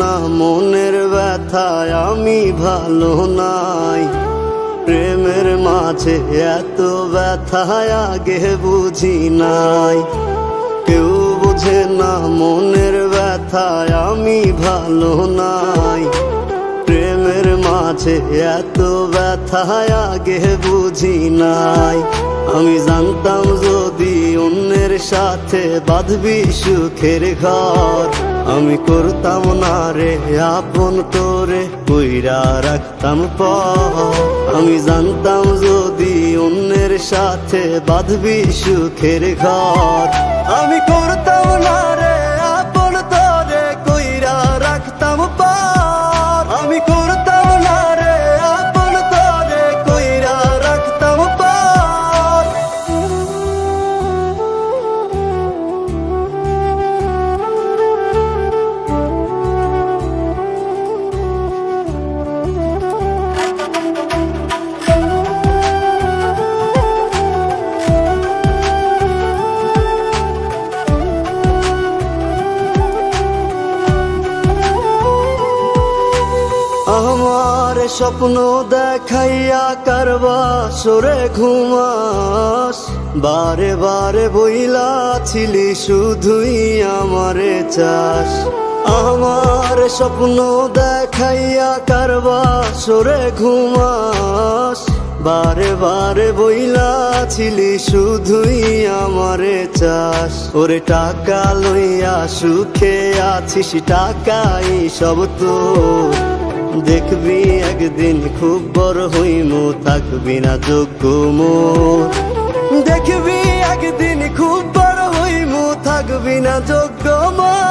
না মনের ব্যথায় আমি ভালো নাই। প্রেমের মাঝে এত ব্যথায় আগে বুঝি নাই। কেউ বোঝে না মনের ব্যথায় আমি ভালো নাই। প্রেমের মাঝে এত ব্যথায় আগে বুঝি নাই। আমি জানতাম যদি অন্যের সাথে বাঁধবি সুখের ঘর, আমি করতাম না রে আপন তোরে কইরা রাখতাম পর। আমি জানতাম যদি অন্যের সাথে বাঁধবি সুখের ঘর, আমি করতাম না রে আপন তোরে কইরা রাখতাম পর। আমি করতাম না রে আপন তোরে কইরা রাখতাম পর। আমার স্বপ্ন দেখাইয়া কারবা সরে ঘুমাস, বারে বারে বইলা ছিলি শুধুই আমারে চাস। আমার স্বপ্ন দেখাইয়া কারবা সরে ঘুমাস, বারে বারে বইলা ছিলি শুধুই আমারে চাস। ওরে টাকা লইয়া সুখে আছিস, টাকাই সব তো দেখবি একদিন খুব বড় হইমু, থাকবি না যোগ্য মোর। দেখবি একদিন খুব বড় হইমু, থাকবি না যোগ্য মোর।